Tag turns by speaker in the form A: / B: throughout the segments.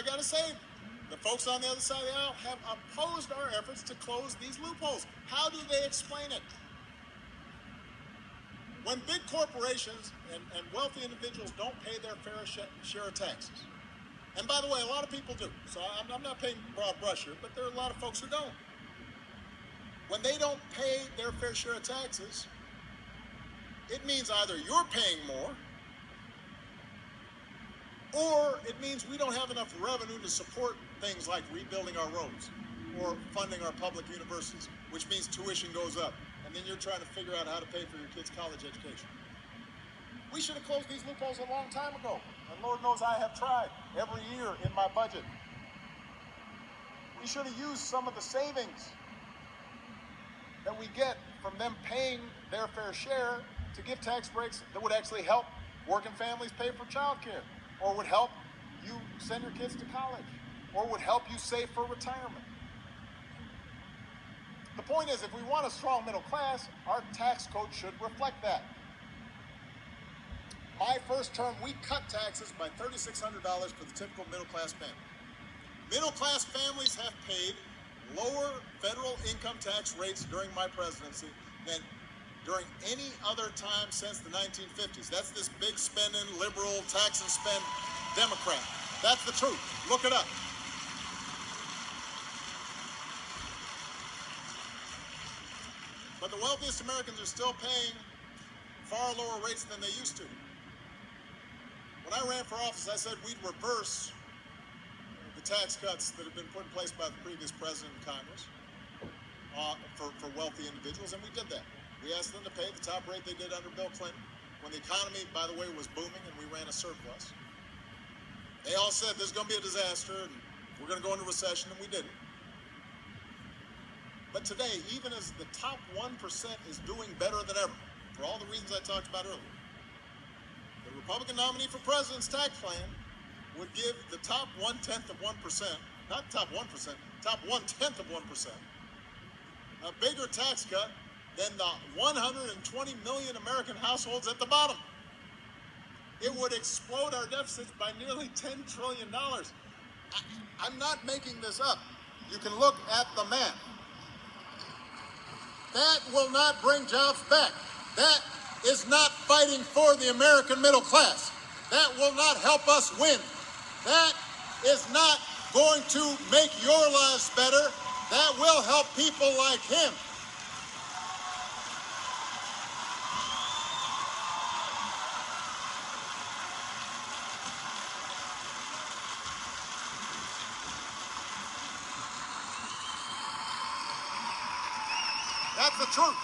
A: got to say, the folks on the other side of the aisle have opposed our efforts to close these loopholes. How do they explain it? When big corporations and wealthy individuals don't pay their fair share of taxes, and by the way, a lot of people do, so I'm not painting broad brush here, but there are a lot of folks who don't. When they don't pay their fair share of taxes, it means either you're paying more, or it means we don't have enough revenue to support things like rebuilding our roads or funding our public universities, which means tuition goes up. And then you're trying to figure out how to pay for your kids' college education. We should have closed these loopholes a long time ago. And Lord knows I have tried every year in my budget. We should have used some of the savings that we get from them paying their fair share to give tax breaks that would actually help working families pay for child care, or would help you send your kids to college, or would help you save for retirement. The point is, if we want a strong middle class, our tax code should reflect that. My first term, we cut taxes by $3,600 for the typical middle class family. Middle class families have paid lower federal income tax rates during my presidency than during any other time since the 1950s. That's this big spending, liberal, tax and spend Democrat. That's the truth. Look it up. But the wealthiest Americans are still paying far lower rates than they used to. When I ran for office, I said we'd reverse the tax cuts that have been put in place by the previous president and Congress for wealthy individuals, and we did that. We asked them to pay the top rate they did under Bill Clinton, when the economy, by the way, was booming and we ran a surplus. They all said this is going to be a disaster and we're going to go into recession, and we didn't. But today, even as the top 1% is doing better than ever, for all the reasons I talked about earlier, the Republican nominee for president's tax plan would give the top 1/10 of 1%, not top 1%, top 1/10 of 1%, a bigger tax cut than the 120 million American households at the bottom. It would explode our deficits by nearly $10 trillion. I'm not making this up. You can look at the map. That will not bring jobs back. That is not fighting for the American middle class. That will not help us win. That is not going to make your lives better. That will help people like him. That's the truth.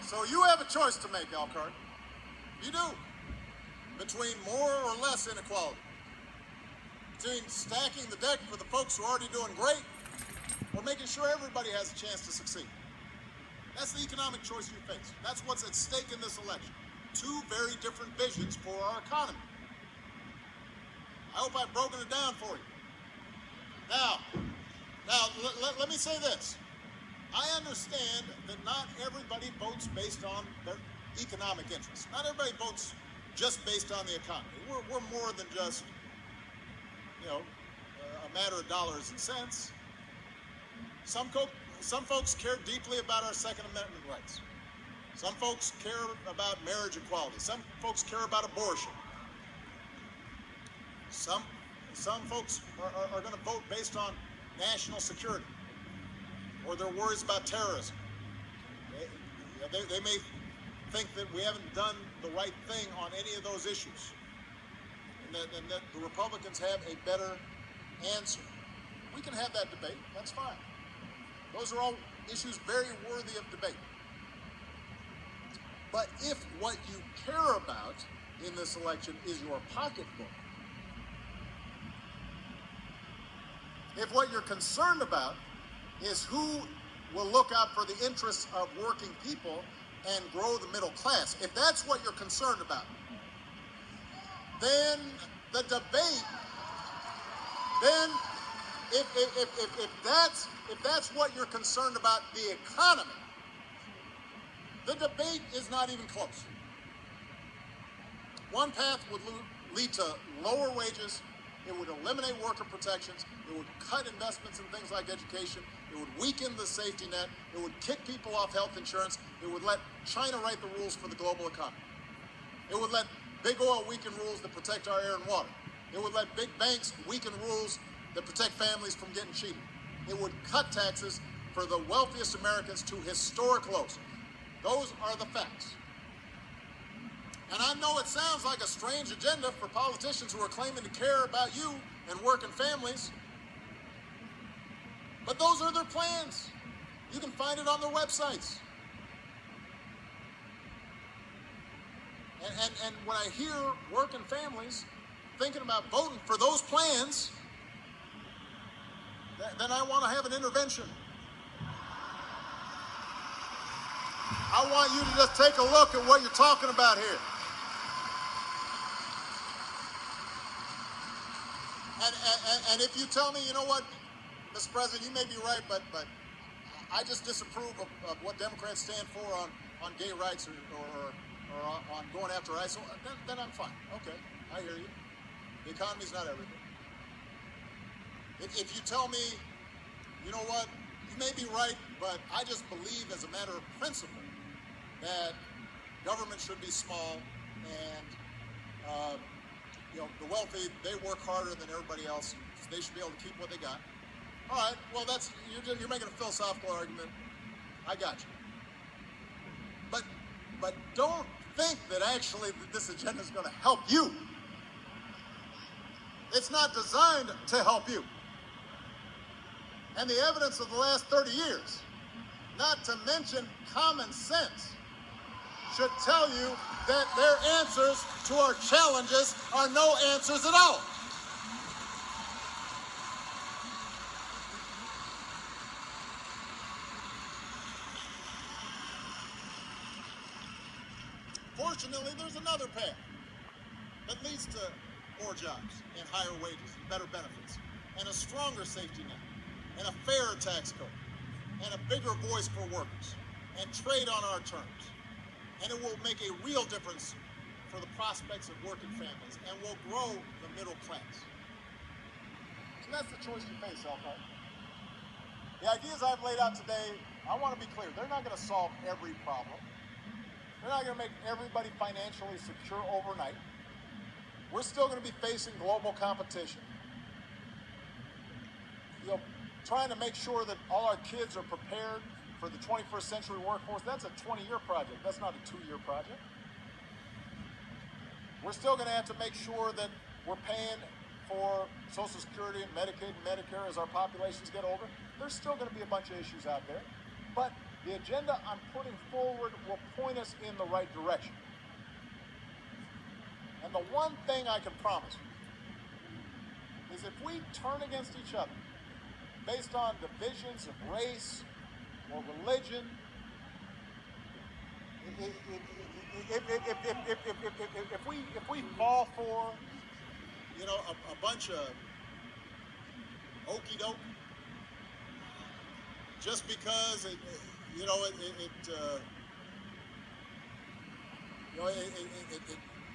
A: So you have a choice to make, Elkhart. You do. Between more or less inequality. Between stacking the deck for the folks who are already doing great, or making sure everybody has a chance to succeed. That's the economic choice you face. That's what's at stake in this election. Two very different visions for our economy. I hope I've broken it down for you. Now, let me say this. I understand that not everybody votes based on their economic interests. Not everybody votes just based on the economy. We're more than just, a matter of dollars and cents. Some folks care deeply about our Second Amendment rights. Some folks care about marriage equality. Some folks care about abortion. Some folks are going to vote based on national security, or their worries about terrorism. They may think that we haven't done the right thing on any of those issues, and that the Republicans have a better answer. We can have that debate. That's fine. Those are all issues very worthy of debate. But if what you care about in this election is your pocketbook, if what you're concerned about is who will look out for the interests of working people and grow the middle class, if that's what you're concerned about, then the debate, then if that's what you're concerned about, the economy, The debate is not even close. One path would lead to lower wages. It would eliminate worker protections. It would cut investments in things like education. It would weaken the safety net. It would kick people off health insurance. It would let China write the rules for the global economy. It would let big oil weaken rules that protect our air and water. It would let big banks weaken rules that protect families from getting cheated. It would cut taxes for the wealthiest Americans to historic lows. Those are the facts. And I know it sounds like a strange agenda for politicians who are claiming to care about you and working families, but those are their plans. You can find it on their websites. And when I hear working families thinking about voting for those plans, then I want to have an intervention. I want you to just take a look at what you're talking about here. And if you tell me, you know what, Mr. President, you may be right, but I just disapprove of what Democrats stand for on gay rights or on going after ISIL, then I'm fine. Okay, I hear you. The economy's not everything. If you tell me, you know what, you may be right, but I just believe as a matter of principle that government should be small and the wealthy, they work harder than everybody else. So they should be able to keep what they got. All right, well, you're making a philosophical argument. I got you. But don't think that actually this agenda is going to help you. It's not designed to help you. And the evidence of the last 30 years, not to mention common sense, should tell you that their answers to our challenges are no answers at all. Fortunately, there's another path that leads to more jobs and higher wages and better benefits and a stronger safety net and a fairer tax code and a bigger voice for workers and trade on our terms. And it will make a real difference for the prospects of working families and will grow the middle class. So that's the choice you face, Elkhart. The ideas I've laid out today, I want to be clear, they're not going to solve every problem. They're not going to make everybody financially secure overnight. We're still going to be facing global competition. Trying to make sure that all our kids are prepared for the 21st century workforce, that's a 20-year project. That's not a 2-year project. We're still going to have to make sure that we're paying for Social Security and Medicaid and Medicare as our populations get older. There's still going to be a bunch of issues out there. But the agenda I'm putting forward will point us in the right direction. And the one thing I can promise you is if we turn against each other based on divisions of race or religion, if we fall for, a bunch of okey doke, just because it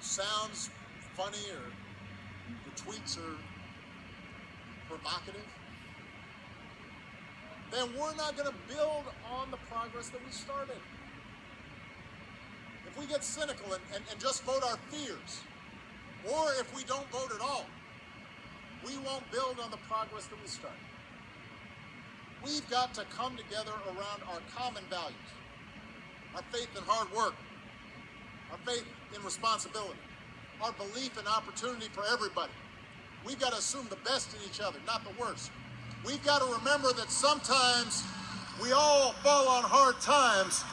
A: sounds funny or the tweets are provocative, then we're not going to build on the progress that we started. If we get cynical and just vote our fears, or if we don't vote at all, we won't build on the progress that we started. We've got to come together around our common values, our faith in hard work, our faith in responsibility, our belief in opportunity for everybody. We've got to assume the best in each other, not the worst. We've got to remember that sometimes we all fall on hard times,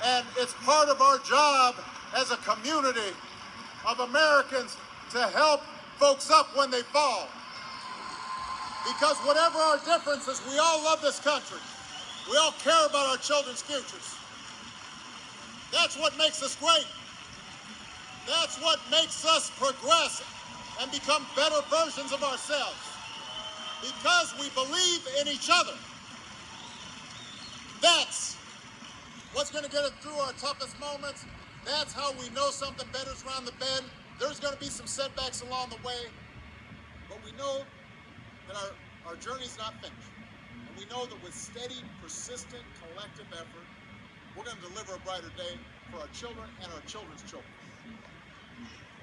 A: and it's part of our job as a community of Americans to help folks up when they fall. Because whatever our differences, we all love this country. We all care about our children's futures. That's what makes us great. That's what makes us progress and become better versions of ourselves. Because we believe in each other. That's What's going to get us through our toughest moments? That's how we know something better's around the bend. There's going to be some setbacks along the way, but we know that our journey's not finished. And we know that with steady, persistent, collective effort, we're going to deliver a brighter day for our children and our children's children.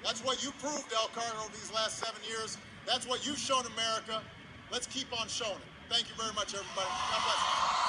A: That's what you proved, Elkhart, over these last 7 years. That's what you've shown America. Let's keep on showing it. Thank you very much, everybody. God bless you.